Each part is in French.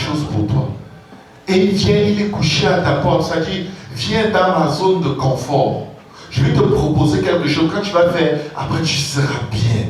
chose pour toi. Et il vient, il est couché à ta porte. Ça dit, viens dans ma zone de confort. Je vais te proposer quelque chose. Quand tu vas faire, après tu seras bien.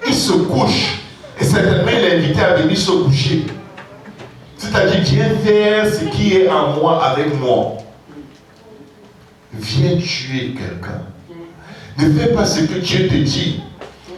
Il se couche. Et certainement, il est invité à venir se coucher. C'est-à-dire, viens faire ce qui est en moi avec moi. Viens tuer quelqu'un. Ne fais pas ce que Dieu te dit.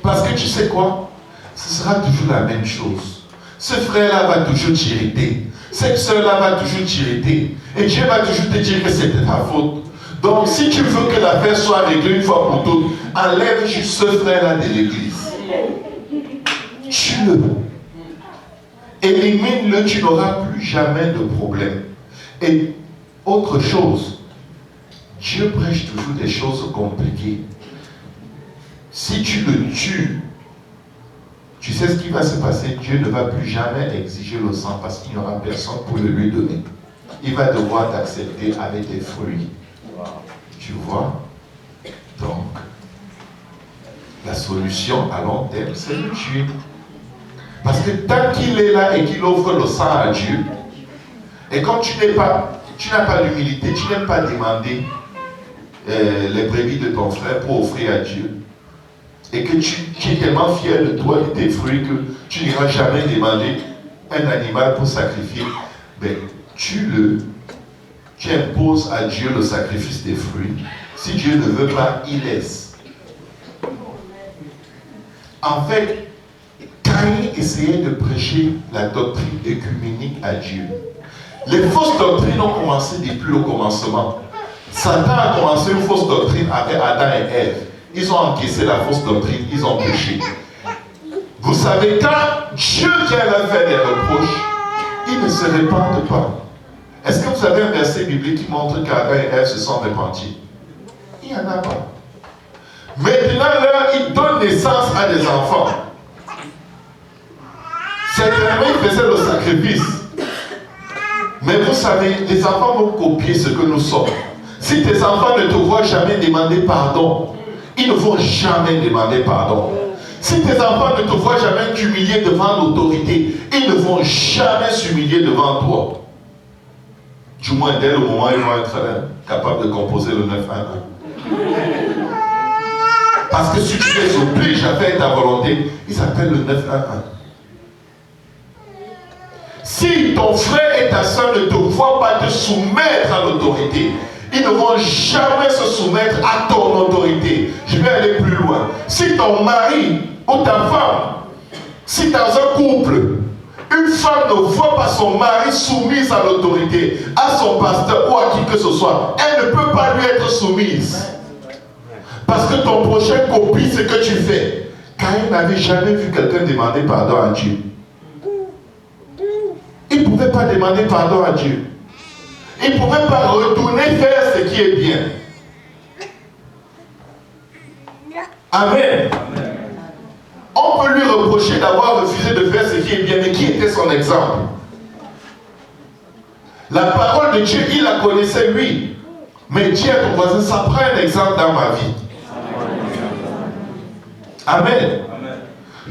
Parce que tu sais quoi? Ce sera toujours la même chose. Ce frère-là va toujours t'irriter. Cette soeur-là va toujours t'irriter. Et Dieu va toujours te dire que c'était ta faute. Donc, si tu veux que l'affaire soit réglée une fois pour toutes, enlève juste ce frère-là de l'église. Tue-le. Élimine-le, tu n'auras plus jamais de problème. Et autre chose, Dieu prêche toujours des choses compliquées. Si tu le tues, tu sais ce qui va se passer. Dieu ne va plus jamais exiger le sang parce qu'il n'y aura personne pour le lui donner. Il va devoir t'accepter avec des fruits. Tu vois? Donc, la solution à long terme, c'est de le tuer. Parce que tant qu'il est là et qu'il offre le sang à Dieu, et comme tu n'as pas d'humilité, tu n'aimes pas demander les brebis de ton frère pour offrir à Dieu, et que tu es tellement fier de toi et de tes fruits que tu n'iras jamais demander un animal pour sacrifier, ben, tue-le, tu imposes à Dieu le sacrifice des fruits. Si Dieu ne veut pas, il laisse. En fait, Caïn essayait de prêcher la doctrine œcuménique à Dieu. Les fausses doctrines ont commencé depuis le commencement. Satan a commencé une fausse doctrine avec Adam et Ève. Ils ont encaissé la fausse doctrine, ils ont péché. Vous savez, quand Dieu vient leur faire des reproches, ils ne se répandent pas. Est-ce que vous avez un verset biblique qui montre qu'Adam et Ève se sont repentis? Il n'y en a pas. Maintenant, là, ils donnent naissance à des enfants. Certainement, ils faisaient le sacrifice. Mais vous savez, les enfants vont copier ce que nous sommes. Si tes enfants ne te voient jamais demander pardon, ils ne vont jamais demander pardon. Si tes enfants ne te voient jamais t'humilier devant l'autorité, ils ne vont jamais s'humilier devant toi. Du moins, dès le moment où ils vont être capables de composer le 9-1-1. Parce que si tu les obliges à faire ta volonté, ils appellent le 9-1-1. Si ton frère et ta soeur ne te voient pas te soumettre à l'autorité, ils ne vont jamais se soumettre à ton autorité. Je vais aller plus loin. Si ton mari ou ta femme, si dans un couple, une femme ne voit pas son mari soumise à l'autorité, à son pasteur ou à qui que ce soit, elle ne peut pas lui être soumise. Parce que ton prochain copie ce que tu fais. Caïn n'avait jamais vu quelqu'un demander pardon à Dieu. Il ne pouvait pas demander pardon à Dieu. Il ne pouvait pas retourner faire ce qui est bien. Amen. Amen. On peut lui reprocher d'avoir refusé de faire ce qui est bien, mais qui était son exemple? La parole de Dieu, il la connaissait lui. Mais dis à ton voisin, ça prend un exemple dans ma vie. Amen. Amen.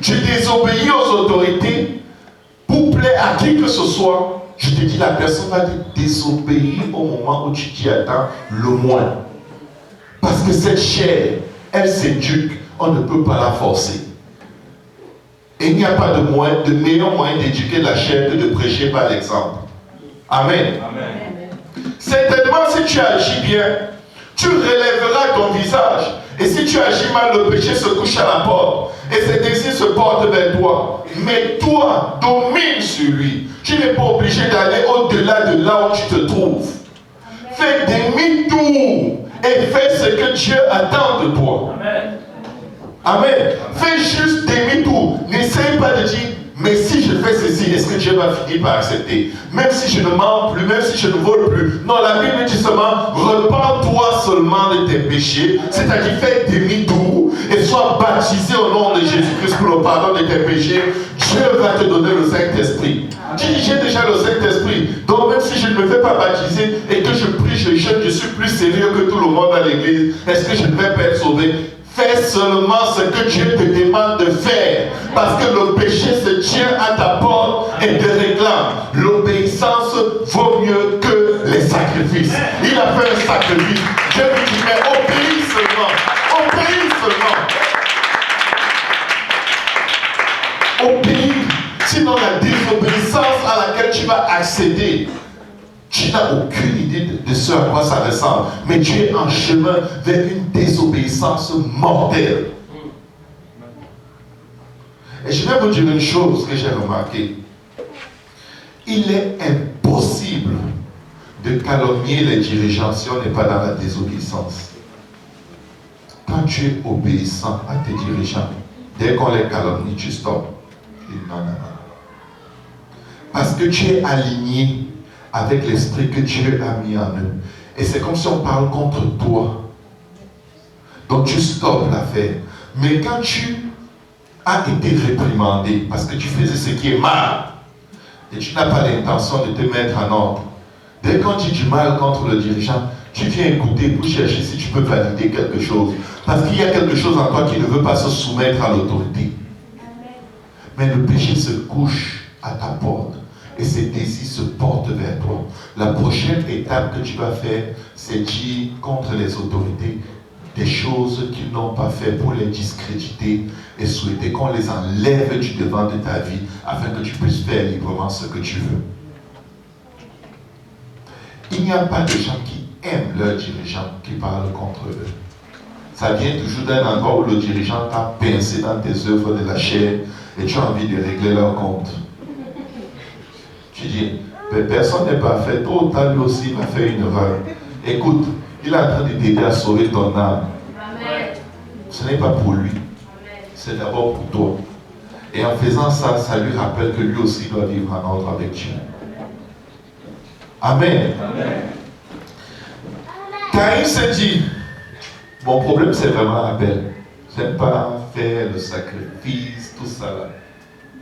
Tu désobéis aux autorités pour plaire à qui que ce soit. Je te dis, la personne va te désobéir au moment où tu t'y attends le moins. Parce que cette chair, elle s'éduque, on ne peut pas la forcer. Et il n'y a pas de meilleur moyen d'éduquer la chair que de prêcher par l'exemple. Amen. Amen. Certainement, si tu agis bien, tu relèveras ton visage. Et si tu agis mal, le péché se couche à la porte. Et ses désirs se portent vers toi. Mais toi, domine sur lui. Tu n'es pas obligé d'aller au-delà de là où tu te trouves. Fais demi-tour et fais ce que Dieu attend de toi. Amen. Amen. Fais juste demi-tour. N'essaye pas de dire, mais si je fais ceci, est-ce que Dieu va finir par accepter? Même si je ne mens plus, même si je ne vole plus. Non, la Bible dit seulement, repens-toi seulement de tes péchés, c'est-à-dire fais demi-tour et sois baptisé au nom de Jésus-Christ pour le pardon de tes péchés. Dieu va te donner le Saint-Esprit. Dis, j'ai déjà le Saint-Esprit. Donc même si je ne me fais pas baptiser et que je prie, je jeûne, je suis plus sérieux que tout le monde à l'église, est-ce que je ne vais pas être sauvé? Fais seulement ce que Dieu te demande de faire. Parce que le péché se tient à ta porte l'obéissance vaut mieux que les sacrifices. Il a fait un sacrifice. Dieu lui dit, mais obéis seulement. Obéis seulement. Obéis. Sinon la désobéissance à laquelle tu vas accéder, tu n'as aucune idée de ce à quoi ça ressemble. Mais tu es en chemin vers une désobéissance mortelle. Et je vais vous dire une chose que j'ai remarquée. Il est impossible de calomnier les dirigeants si on n'est pas dans la désobéissance. Quand tu es obéissant à tes dirigeants, dès qu'on les calomnie, tu stoppes. Non, non, non. Parce que tu es aligné avec l'esprit que Dieu a mis en eux. Et c'est comme si on parle contre toi. Donc tu stoppes l'affaire. Mais quand tu as été réprimandé parce que tu faisais ce qui est mal et tu n'as pas l'intention de te mettre en ordre, dès qu'on dit du mal contre le dirigeant, tu viens écouter pour chercher si tu peux valider quelque chose. Parce qu'il y a quelque chose en toi qui ne veut pas se soumettre à l'autorité. Mais le péché se couche à ta porte et ses désirs se portent vers toi. La prochaine étape que tu vas faire, c'est dire contre les autorités des choses qu'ils n'ont pas fait pour les discréditer et souhaiter qu'on les enlève du devant de ta vie afin que tu puisses faire librement ce que tu veux. Il n'y a pas de gens qui aiment leurs dirigeants qui parlent contre eux. Ça vient toujours d'un endroit où le dirigeant t'a pincé dans tes œuvres de la chair et tu as envie de régler leur compte. Tu dis, mais personne n'est parfait, tôt ou tard lui aussi m'a fait une erreur. Écoute, il est en train de t'aider à sauver ton âme. Amen. Ce n'est pas pour lui, c'est d'abord pour toi. Et en faisant ça, ça lui rappelle que lui aussi doit vivre en ordre avec Dieu. Amen. Amen. Caïn s'est dit, mon problème c'est vraiment Abel. Je n'aime pas faire le sacrifice, tout ça là.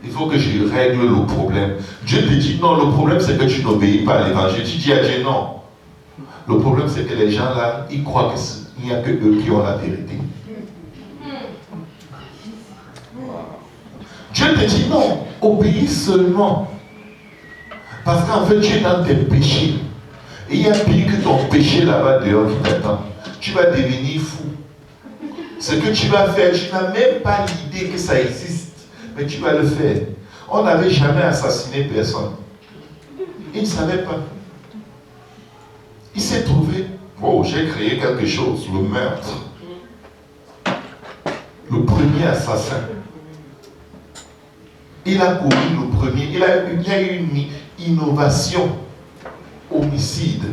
Il faut que je règle le problème. Dieu te dit non, le problème c'est que tu n'obéis pas à l'évangile. Tu dis à Dieu non. Le problème c'est que les gens là, ils croient qu'il n'y a que eux qui ont la vérité. Dieu te dit non, obéis seulement. Parce qu'en fait tu es dans tes péchés. Et il y a pire que ton péché là-bas dehors qui t'attend. Tu vas devenir fou. Ce que tu vas faire, tu n'as même pas l'idée que ça existe. Mais tu vas le faire. On n'avait jamais assassiné personne. Il ne savait pas. Il s'est trouvé, oh, j'ai créé quelque chose, le meurtre. Le premier assassin. Il a commis le premier. Il y a eu une innovation. Homicide.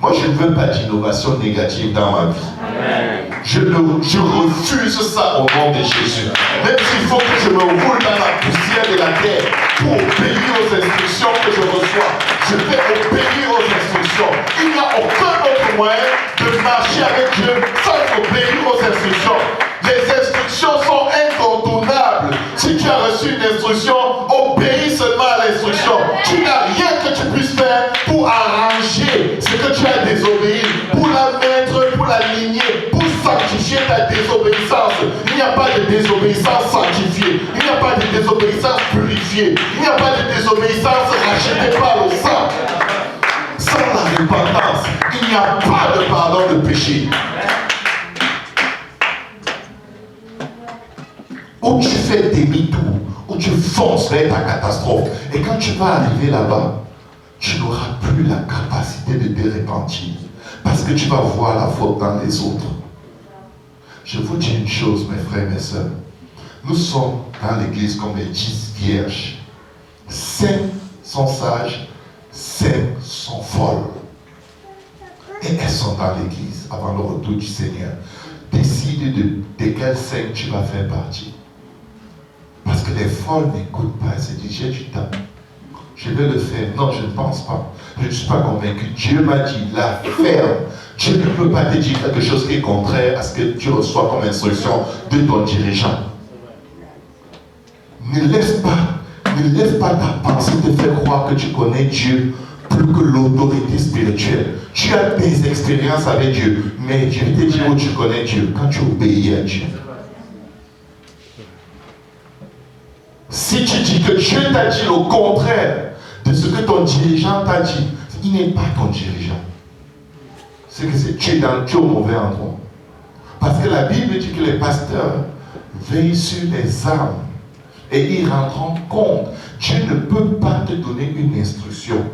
Moi, je ne veux pas d'innovation négative dans ma vie. Amen. Je refuse ça au nom de Jésus. Même s'il faut que je me roule dans la poussière de la terre pour obéir aux instructions que je reçois, je vais obéir aux instructions. Il n'y a aucun autre moyen de marcher avec Dieu sans obéir aux instructions. Les instructions sont incontournables. Si tu as reçu une instruction, obéis seulement à l'instruction. Tu n'as rien que tu puisses faire pour arranger ce que tu as désobéi, pour la mettre, pour l'aligner, pour sanctifier ta désobéissance. Il n'y a pas de désobéissance sanctifiée. Il n'y a pas de désobéissance purifiée. Il n'y a pas de désobéissance rachetée par le sang. Sans la repentance, il n'y a pas de pardon de péché. Où tu fais demi-tour, où tu fonces vers ta catastrophe. Et quand tu vas arriver là-bas, tu n'auras plus la capacité de te repentir. Parce que tu vas voir la faute dans les autres. Je vous dis une chose, mes frères et mes sœurs. Nous sommes dans l'église comme les 10 vierges. 5 sont sages, 5 sont folles. Et elles sont dans l'église avant le retour du Seigneur. Décide de quelles 5 tu vas faire partie. Parce que les folles n'écoutent pas. Elles se disent, j'ai du temps. Je vais le faire. Non, je ne pense pas. Je ne suis pas convaincu. Dieu m'a dit, la ferme. Dieu ne peut pas te dire quelque chose qui est contraire à ce que tu reçois comme instruction de ton dirigeant. Ne laisse pas ta pensée te faire croire que tu connais Dieu plus que l'autorité spirituelle. Tu as des expériences avec Dieu, mais Dieu te dit où tu connais Dieu quand tu obéis à Dieu. Si tu dis que Dieu t'a dit le contraire de ce que ton dirigeant t'a dit, il n'est pas ton dirigeant. C'est que tu es au mauvais endroit. Parce que la Bible dit que les pasteurs veillent sur les âmes et ils rendront compte. Dieu ne peut pas te donner une instruction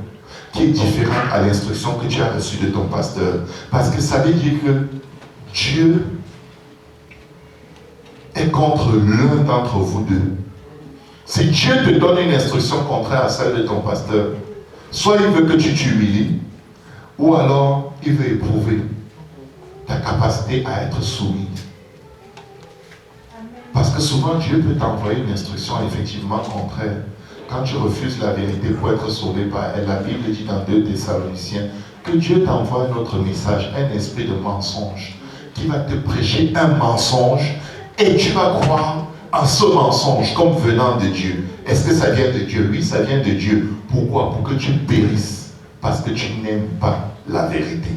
qui est différente à l'instruction que tu as reçue de ton pasteur. Parce que ça veut dire que Dieu est contre l'un d'entre vous deux. Si Dieu te donne une instruction contraire à celle de ton pasteur, soit il veut que tu t'humilies, ou alors il veut éprouver ta capacité à être soumis. Parce que souvent Dieu peut t'envoyer une instruction effectivement contraire. Quand tu refuses la vérité pour être sauvé par elle, la Bible dit dans 2 Thessaloniciens que Dieu t'envoie un autre message, un esprit de mensonge, qui va te prêcher un mensonge et tu vas croire en ce mensonge comme venant de Dieu. Est-ce que ça vient de Dieu? Oui, ça vient de Dieu. Pourquoi? Pour que tu périsses. Parce que tu n'aimes pas la vérité.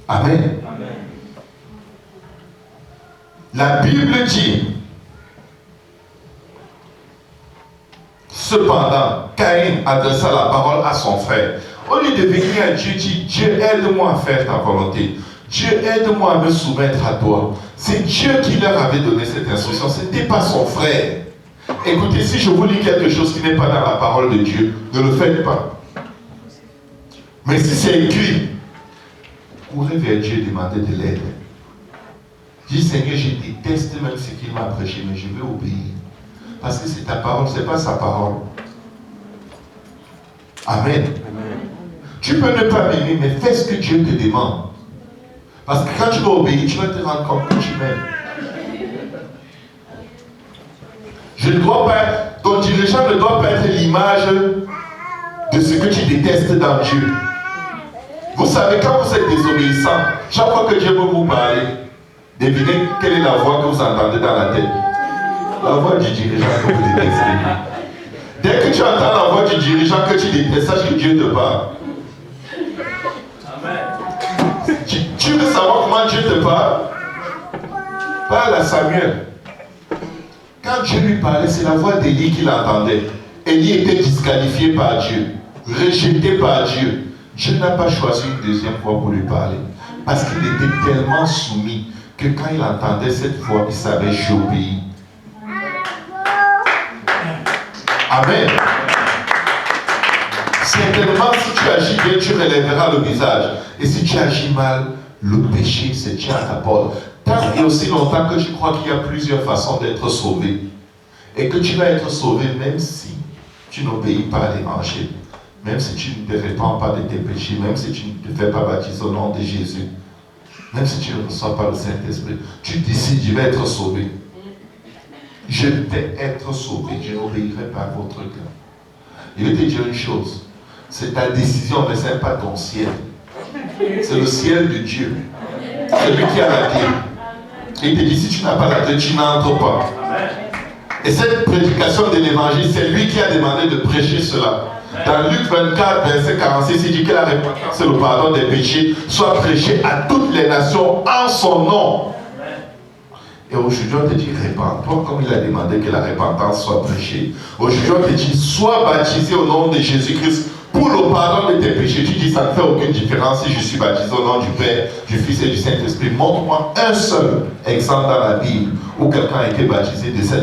Amen. Amen. La Bible dit, cependant, Caïn adressa la parole à son frère. Au lieu de venir à Dieu, dit, Dieu, aide-moi à faire ta volonté. Dieu, aide-moi à me soumettre à toi. C'est Dieu qui leur avait donné cette instruction. Ce n'était pas son frère. Écoutez, si je vous lis quelque chose qui n'est pas dans la parole de Dieu, ne le faites pas. Mais si c'est écrit, courez vers Dieu et demandez de l'aide. Dis, Seigneur, je déteste même ce qu'il m'a prêché, mais je veux obéir. Parce que c'est ta parole, ce n'est pas sa parole. Amen. Amen. Tu peux ne pas m'aimer, mais fais ce que Dieu te demande. Parce que quand tu vas obéir, tu vas te rendre compte que tu m'aimes. Ton dirigeant ne doit pas être l'image de ce que tu détestes dans Dieu. Vous savez, quand vous êtes désobéissant, chaque fois que Dieu veut vous parler, devinez quelle est la voix que vous entendez dans la tête. La voix du dirigeant que vous détestez. Dès que tu entends la voix du dirigeant que tu détestes, sache que Dieu te parle. Amen. Tu veux savoir comment Dieu te parle? Parle à Samuel. Quand Dieu lui parlait, c'est la voix d'Élie qu'il entendait. Élie était disqualifié par Dieu, rejeté par Dieu. Dieu n'a pas choisi une deuxième fois pour lui parler. Parce qu'il était tellement soumis que quand il entendait cette voix, il savait j'obéis. Amen. Certainement, si tu agis bien, tu relèveras le visage. Et si tu agis mal, le péché se tient à ta porte. Tant et aussi longtemps que tu crois qu'il y a plusieurs façons d'être sauvé. Et que tu vas être sauvé même si tu n'obéis pas à l'évangile. Même si tu ne te répands pas de tes péchés. Même si tu ne te fais pas baptiser au nom de Jésus. Même si tu ne reçois pas le Saint-Esprit. Tu décides, je vais être sauvé. Je vais être sauvé. Je n'obéirai pas à votre cœur. Je vais te dire une chose. C'est ta décision, mais ce n'est pas ton ciel. C'est le ciel de Dieu. C'est lui qui a la clé. Il te dit, si tu n'as pas la clé, tu n'entres pas. Et cette prédication de l'évangile, c'est lui qui a demandé de prêcher cela. Dans Luc 24, verset 46, il dit que la repentance, c'est le pardon des péchés, soit prêché à toutes les nations en son nom. Et aujourd'hui, on te dit, répands-toi, comme il a demandé que la repentance soit prêchée. Aujourd'hui, on te dit, sois baptisé au nom de Jésus-Christ pour le pardon de tes péchés. Tu dis, ça ne fait aucune différence si je suis baptisé au nom du Père, du Fils et du Saint-Esprit. Montre-moi un seul exemple dans la Bible où quelqu'un a été baptisé de cette